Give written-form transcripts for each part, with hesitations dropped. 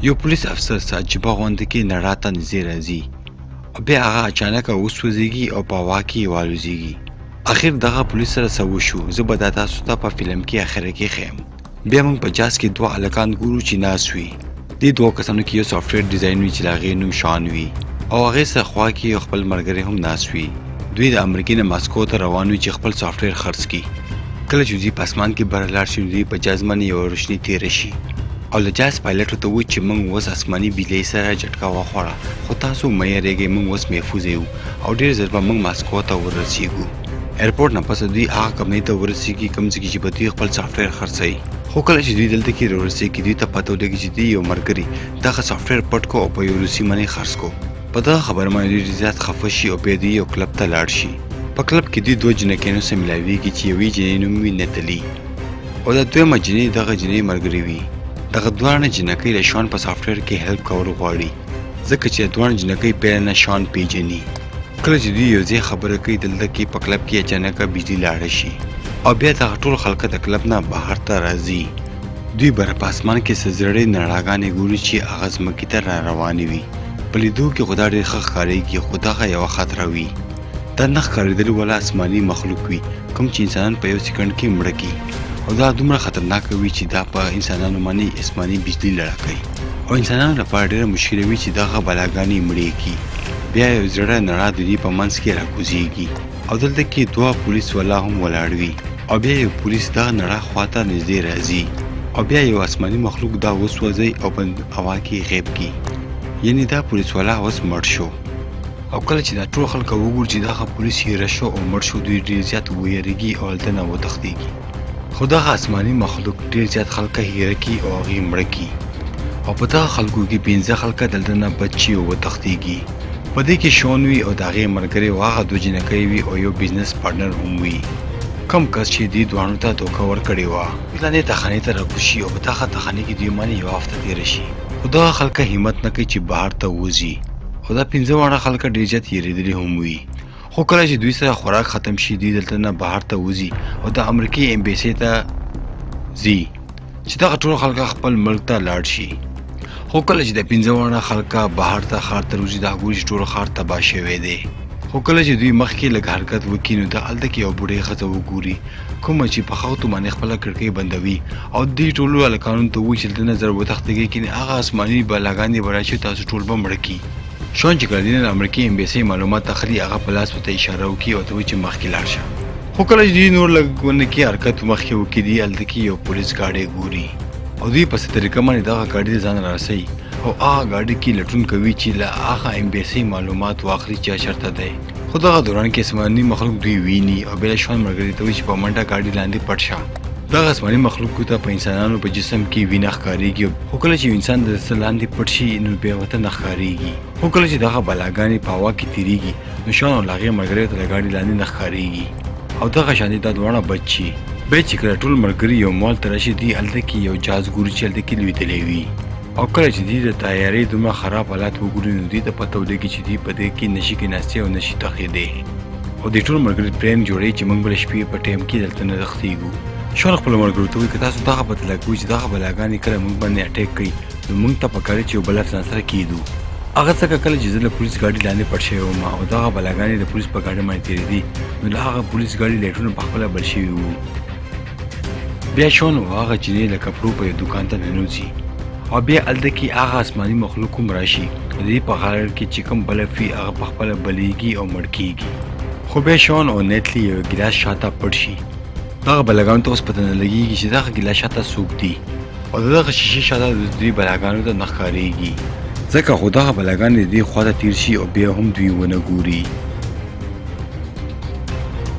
یو پولیس افسر عجیبه غونډه کې نړۍ ته نږدې راځي او بیا هغه اچانک وسوځېږي او په هوا کې والوزېږي. اخر دغه پولیس سره څه وشو زه به دا تاسو ته په فلم کې اخره کې ښیم. بیا موږ په جاز کې دوه هلکان ګورو چې ناست وي. دې دوه کسانو کې یو سافټویر ډیزاین وي چې د هغې نوم شان وي او هغې سره خوا کې یو خپل ملګری هم ناست وي. دوی د امریکې نه ماسکو ته روان وي چې خپل سافټویر خرڅ کړي. کله چې دوی په اسمان کې بره لاړ شي دوی په جاز باندې یوه روشني تېره شي او له جاز پایلټ ورته ووایي چې موږ اوس اسماني بیلۍ سره جټکه وخوړه خو تاسو مه یېرېږئ موږ اوس محفوظ یو او ډېر ژر به موږ ماسکو ته ورسیږو. ایرپورټ نه پس دوی هغه کمپنۍ ته ورسیږي کوم ځای کې چې به دوی خپل سافټویر خرڅوي. خو کله چې دوی دلته کې راورسېږي دوی ته پته ولګي چې دوی یو ملګري دغه سافټویر پټ کو او په یو روسي باندې خرڅ کو. په دغه خبره باندې ډېر زیات خفه شي او بیا دوی یو کلب ته لاړ شي. په کلب کې دوی دوه جنکیانو سره ملاویږي چې یوې جنۍ نوم وي نتلي او د دویمه جنۍ دغه جنۍ ملګرې وي. دغه دواړه جنکۍ د شان په سافټویر کې هیلپ کول غواړي ځکه چې د دواړه جنکۍ پیل نه شان پیژني. کله چې دوی یو ځای خبره کوي دلته کې په کلب کې اچانک بجلي لاړه شي او بیا دغه ټول خلک د کلب نه بهر ته راځي. دوی بره په اسمان کې څه زړې نړاګانې ګوري چې هغه ځمکې ته را روانې وي. په لیدو کې خو دا ډېر ښه ښکارېږي خو دغه یوه خطره وي. دا نه ښکارېدلي والا اسماني مخلوق وي کوم چې انسانان په یو سکند کې مړه کړي او دا دومره خطرناکه وي چې دا په انسانانو باندې اسماني بجلي لړه کوي او انسانانو لپاره ډېره مشکله وي چې دغه بلاګانې مړې کړي. بیا یو زړه نړه د دوی په منځ کې راکوزېږي او دلته کې دوه پولیس والا هم ولاړ وي او بیا یو پولیس دغه نړه خواته نږدې راځي او بیا یو اسماني مخلوق دا وسوځي او په هوا کې غیب کړي. یعنې دا پولیس والا اوس مړ شو او کله چې دا ټول خلک وګوري چې دغه پولیس هېره شو او مړ شو دوی ډېر زیات ویریږي او هلته نه وتښتېږي. خو دغه اسماني مخلوق ډېر زیات خلکه هېره کړي او هغې مړه کړي او په دغه خلکو کې 15 خلکه دلته نه بچ شي او وتښتېږي. په دې کې شون وي او د هغې ملګری او هغه دوه جنکۍ وي او یو بزنس پارټنر هم وي کوم کس چې دې دواړو ته دوکه ورکړې وه. لاندې تخانې ته راکوز شي او په دغه تخانې کې دوی باندې یوه هفته تېره شي خو دغه خلکه همت نه کوي چې بهر ته ووځي او دا 15 واړه خلکه ډېر زیات یېرېدلي هم وي. خو کله چې دوی سره خوراک ختم شي دوی دلته نه بهر ته وځي او د امریکې ایمبیسۍ ته ځي چې دغه ټول خلکه خپل ملک ته لاړ شي. خو کله چې د 15 واړه خلکه بهر ته ښار ته وځي دا ګوري چې ټول ښار تباه شوی دی. خو کله چې دوی مخکې لږ حرکت وکړي نو د هلته کې یو بوډۍ ښځه وګوري کومه چې په خښتو باندې خپله کړکۍ بندوي او دې ټولو هلکانو ته وایي چې دلته نه زر وتښتېږئ کینې هغه اسماني بلاګانې به راشي تاسو ټول به مړه کړي. شون چې کله د امریکې ایمبیسۍ معلومات اخلي هغه په لاس ورته اشاره وکړي او ته وایي چې مخکې لاړ شه. خو کله چې دوی نور لږ ونه کې حرکت مخکې وکړي دوی هلته کې یو پولیس ګاډی ګوري او دوی په څه طریقه باندې دغه ګاډي ته ځان رارسوي او هغه ګاډي کې لټون کوي چې له هغه ایمبیسۍ معلومات واخلي چې چېرته دی. خو دغه دوران کې اسماني مخلوق دوی ویني او بیا شون ملګري ته وایي چې په منډه ګاډي لاندې پټ شه. دغه اسماني مخلوق ته په انسانانو په جسم کې وینه ښکارېږي خو کله چې انسان د څه لاندې پټ شي نو بیا ورته نه ښکارېږي. خو کله چې دغه بلاګانې په هوا کې تېرېږي نو شون او له هغې ملګري ته د ګاډي لاندې نه ښکارېږي او دغه شانې دا دواړه بچ شي. بیا چې کله ټول ملګري یو مال ته راشي دوی هلته کې یو جاز ګوري چې هلته کې لوېدلی وي او کله چې دوی د تیارۍ دومره خراب حالات وګوري نو دوی ته پته ولګي چې دوی په دې کې نشي کېناستې او نشي تښتېدی او دوی ټول ملګري پلان جوړوي چې موږ به د شپې په ټایم کې دلته نه تښتېږو. شون خپلو ملګرو ته وایي که تاسو دغه پته لګوئ چې دغه بلاګانې کله موږ باندې اټیک کوي نو موږ ته پکار چې یو بل ځان سره کېږدو. هغه څنګه کله چې زه له پولیس ګاډي لاندې پټ شوی وم او دغه بلاګانې د پولیس په ګاډي باندې تېرېدې نو له هغه پولیس ګاډي لایټونه پخپله بل شوي وو. بیا شون او هغه جینۍ له کپړو په یو دوکان ته ننوځي او بیا هلته کې هغه اسماني مخلوق هم راشي او د دې په غاړه کې چې کوم بلف وي هغه پخپله بلیږي او مړ کېږي. خو بیا شون او نیتلي یو ګیلاس شاته پټ شي. دغه بلاګانو ته اوس پته نه لګېږي چې دغه ګیلاس شاته څوک دي او د دغه شیشې شاته د دوی بلاګانو ته نه ښکارېږي ځکه خو دغه بلاګانې د دې خوا ته تېر شي او بیا هم دوی ونه ګوري.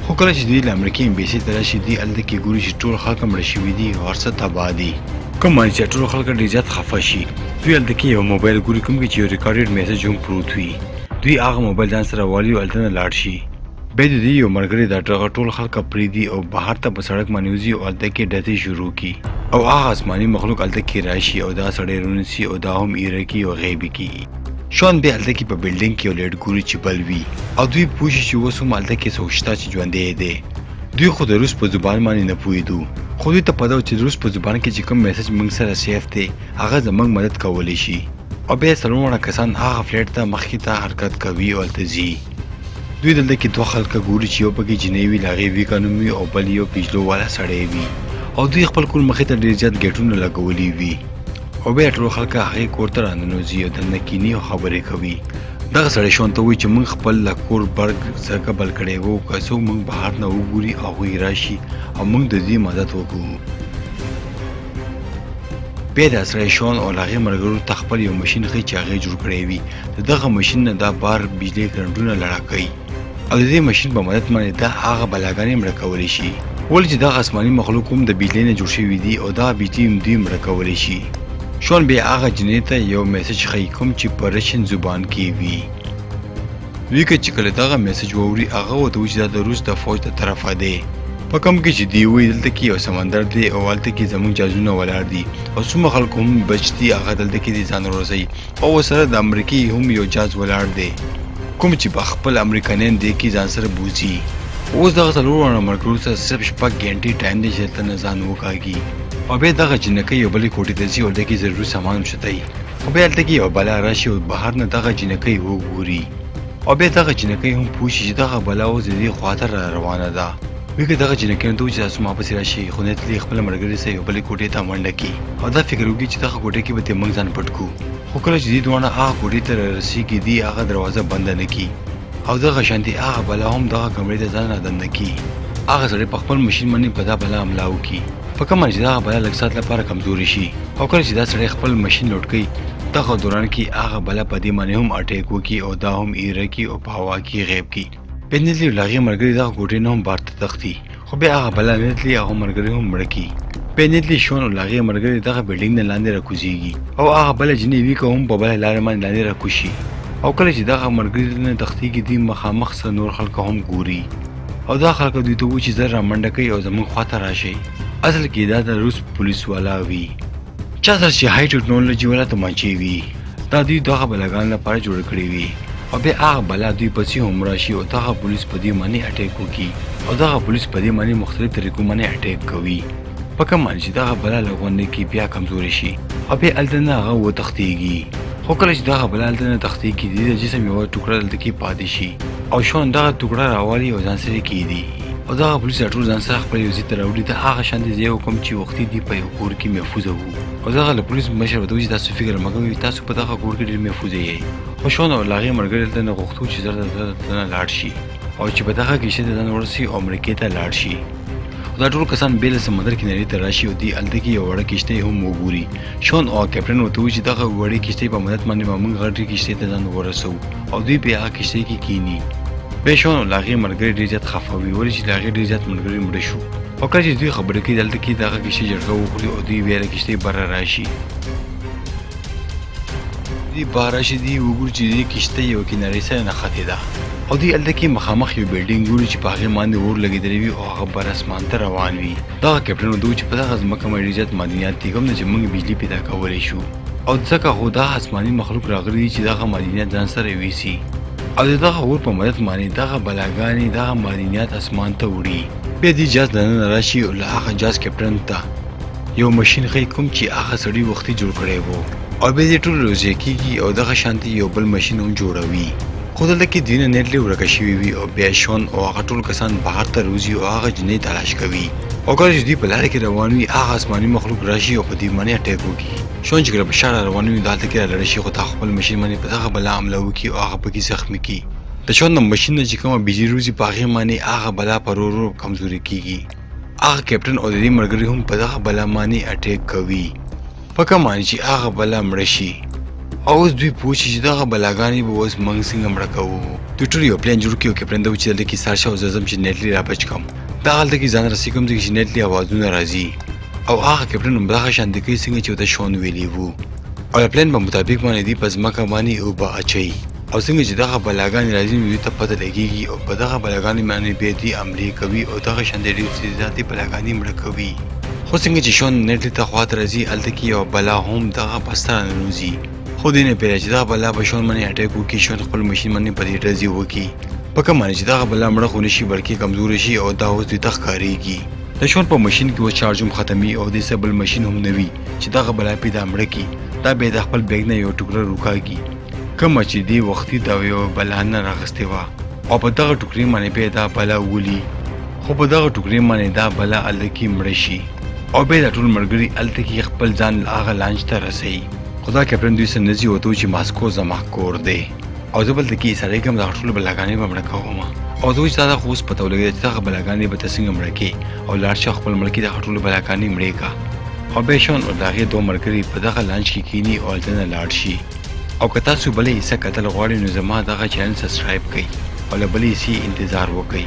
خو کله چې دوی له امریکې ایمبیسۍ ته راشي دوی هلته کې ګوري چې ټول خلک مړه شوي دي او هر څه تباه دي. کوم باندې چې ټول خلک ډېر زیات خفه شي دوی هلته کې یو موبایل ګوري کوم کې چې یو ریکارډډ میسج هم پروت وي. دوی هغه موبایل ځان سره والي او هلته نه لاړ شي. بیا د دوی یو ملګری دا ټول خلک پرېږدي او بهر ته په سړک باندې وځي او هلته کې ډزې شروع کړي او هغه اسماني مخلوق هلته کې راشي او دا سړی رونیسي او دا هم ایره کړي او غیبي کړي. شون بیا هلته کې په بلډینګ کې یو لایټ ګوري چې بل وي او دوی پوه شي چې اوس هم هلته کې څوک شته چې ژوندی دی دوی خو د روس په زبان باندې نه پوهېدو خو دوی ته پته و چې د روس په زبان کې چې کوم میسج موږ سره سیف دی هغه زموږ مدد کولی شي او بیا څلور واړه کسان هغه فلیټ ته مخکې ته حرکت کوي او هلته ځي دوی دلته کې دوه خلکه ګوري چې یو پکې جنۍ وي د هغې ویکه نوم وي او بل یو پیجلو والا سړی وي او دوی خپل کور مخې ته ډېر زیات ګیټونه لګولي وي او بیا ټول خلک هغې کور ته راننوځي او دلته کیني او خبرې کوي دغه سړی شون ته وایي چې موږ خپل له کور برګ ځکه بل کړی وو که څوک موږ بهر نه وګوري او هغوی راشي او موږ د دوی مدد وکړو بیا د سړی شون او له هغې ملګرو ته خپل یو ماشین ښیي چې هغې جوړ کړی وي د دغه ماشین نه دا بار بجلي کرنټونه لړا کوي او د دې ماشین په مدد باندې دا هغه بلاګانې مړه کولی شي ولې چې دغه آسماني مخلوق هم د بجلۍ نه جوړ شوي دي او دغه بجلي هم دوی مړه کولی شي شون بیا هغه جنۍ ته یو میسج ښیي کوم چې په رشین زبان کې وي دوی که چې کله دغه میسج واوري هغه ورته وایي چې دا د روس د فوج د طرفه دی په کوم کې چې دی وایي دلته کې یو سمندر دی او هلته کې زموږ جهازونه ولاړ دي او څومره خلکو هم بچ دي هغه دلته کې دي ځان ورسوي او ورسره د امریکې هم یو جهاز ولاړ دی کوم چې په خپل امریکایان دی کې ځان سره بوځي اوس دغه څلور واړه ملګرو سره صرف شپږ ګنټې ټایم دی چې هلته نه ځان وکاږي او بیا دغه جنکۍ یو بلې کوټې ته ځي او هلته کې ضروري سامان هم شته او بیا هلته کې یو بلا راشي او بهر نه دغه جنکۍ وګوري او بیا دغه جنکۍ هم پوه شي چې دغه بلا اوس د دې خواته را روانه ده وی که دغه جنکۍ ته وایي چې تاسو ما پسې راشئ خو نیتلی خپل ملګري سره یو بلې کوټې ته منډه کړي او دا فکر وکړي چې دغه کوټې کې به ترې موږ ځان پټ کړو خو کله چې دوی دواړه هغه کوټې ته رارسېږي دوی هغه دروازه بنده نه کړي او دغه شانتې هغه بلا هم دغه کمرې ته ځان رادننه کړي هغه سړی په خپل ماشین باندې په دا بلا حمله وکړي په کومه چې دغه بلا لږ ساعت لپاره کمزوري شي او کله چې دا سړی خپل ماشین لوډ کوي دغه دوران کې هغه بلا په دې باندې هم اټیک وکړي او دا هم ایره کړي او په هوا کې غیب کړي بینتلی له هغې ملګري دغه کوټې نه هم بار ته تښتي خو بیا هغه بلا نیتلی هغه ملګري هم مړه کړي بیا نیتلی شون او له هغې ملګري دغه بلډینګ نه لاندې راکوزېږي او هغه بله جنۍ ویکه هم په بله لارې باندې لاندې راکوشي او کله چې دغه ملګري نه تښتېږي دوی مخامخ سره نور خلک هم ګوري او دا خلک دوی ته وایي چې زر رامنډه کوي او زموږ خواته راشئ اصل کې دا د روس پولیس والا وي چا سره چې هاي ټیکنالوژي والا تومانچې وي دا دوی دغه بلاګانو لپاره جوړ کړي وي او بیا هغه بلا دوی پسې هم راشي او دغه پولیس په دې باندې اټیک وکړي او دغه پولیس په دې باندې مختلف طریقو باندې اټیک کوي په کوم باندې چې دغه بلا له غونډې کې بیا کمزوري شي او بیا هلته نه هغه وتښتېږي خو کله چې دغه بلا هلته نه تښتېږي د دې جسم یوه ټوکړه دلته کې پاتې شي او شون دغه ټوکړه راوالي او ځان سره کېږدي او دغه پولیس راټول ځان سره خپل یو ځای ته راوړي د هغه شانتې ځای کوم چې وختي دي په یو کور کې محفوظه وو او دغه له پولیس مشر ورته وایي چې تاسو فکر مه کوئ تاسو په دغه کور کې ډېر محفوظه یئ خو شون او له هغې ملګري دلته نه غوښتو چې زر دلته نه لاړ شي او چې په دغه کښتۍ ته ځان ورسوي او امریکې ته لاړ شي دا ټول کسان بې له سمندر کنارې ته راشي او دوی هلته کې یو وړه کښتۍ هم وګوري شون او کیپټن ورته وایي چې دغه وړې کښتۍ په مدد باندې به موږ غټې کښتۍ ته ځان ورسوو او دوی بیا هغه کښتۍ کې کښېني بیا شون او له هغې ملګري ډېر زیات خفه وي ولې چې له هغې ډېر زیات ملګري مړه شو او کله چې دوی خبرې کوي دلته کې دغه کښتۍ جړکه وخوري او دوی بیا له کښتۍ بره راشي دوی بهر راشي دوی وګوري چې دې کښتۍ یوه کنارې سره نښتې ده او دوی هلته کې مخامخ یو بلډینګ ګوري چې په هغې باندې اور لګېدلی وي او هغه بر اسمان ته روان وي دغه کیپټن ورته وایي چې په دغه ځمکه باندې ډېر زیات معدنیات دي کوم نه چې موږ بجلي پیدا کولی شو او ځکه خو دا آسماني مخلوق راغلی دي چې دغه معدنیات ځان سره یوسي او د دغه اور په مدد باندې دغه بلاګانې دغه معدنیات اسمان ته وړي بیا دې جهاز دننه راشي او له هغه جهاز کیپټن ته یو ماشین ښیي کوم چې هغه سړي وختي جوړ کړی و او بیا دې ټول روزې کېږي او دغه شانتې یو بل ماشین هم جوړوي خو دلته کې دوی نه نیټلی ورکه شوي وي او بیا شون او هغه ټول کسان بهر ته روزي او هغه جنۍ تلاش کوي او کله چې دوی په لاره کې روان وي هغه آسماني مخلوق راشي او په دوی باندې اټیک وکړي شون چې کله په شا روان وي دا هلته کې رالړی شي خو تا خپل ماشین باندې په دغه بلا حمله وکړي او هغه پکې زخمي کړي د شون د ماشین نه چې کومه بجلي روزي په هغې باندې هغه بلا په ورو ورو کمزوري کېږي هغه کیپټن او د دې ملګري هم په دغه بلا باندې اټیک کوي په کوم باندې چې هغه بلا مړه شي او اوس دوی پوه شي چې دغه بلاګانې به اوس موږ څنګه مړه کوو دوی ټول یو پلان جوړ کړي او کیپټن ته وایي چې دلته کې سار شه او زه ځم چې نیټلی را بچ کړم دغه هلته کې ځان رسي کوم ځای کې چې نیټلی اوازونه راځي او هغه کیپټن هم دغه شانتې کوي څنګه چې ورته شون ویلي وو او د پلان په مطابق باندې دوی په ځمکه باندې اوبه اچوي او څنګه چې دغه بلاګانې راځي نو دوی ته پته لګېږي او په دغه بلاګانې باندې بیا دوی حملې کوي او دغه شانتې ډېرې زیاتې بلاګانې مړه کوي خو څنګه چې شون نیټلی ته خواته راځي هلته کې یوه بلا هم دغه بسته راننوځي خو دې نه پیله چې دغه بلا په شون باندې اټیک وکړي شون خپل ماشین باندې په دې ډزې وکړي په کوم معنی چې دغه بلا مړه خو نشي بلکې کمزوري شي او دا اوس د تخ کاریږي د شون په ماشين کې و چارج هم ختمي او د سبل ماشين هم نوي چې دغه بلا پیدا مړه کی دا به د خپل بیگ نه یو ټوکر روکاږي کوم چې دی وختي دا یو بلا نه راغستې و او په دغه ټوکري باندې به دا بلا ولي خو په دغه ټوکري باندې دا بلا الکی مړ شي او به د ټول مرګري التکی خپل ځان هغه لانچ ته رسي خدا کپرن دوی سره نزي وته چې ماسکو زما کور دی او زبل د کی سره کوم د ټول بلاګانې به مړ کوم او دوی ستاسو خو اوس پته ولګي چې هغه بلاګانې به تاسو مړ کی او لاړ شي خپل ملکی د ټول بلاګانې مړې کا او به شون او دغه دوه مرګري په دغه لانچ کې کینی او ځنه لاړ شي او که تاسو بلې حصہ کتل غواړئ نو زما دغه چینل سبسکرایب کړئ او له بلې حصې انتظار وکړئ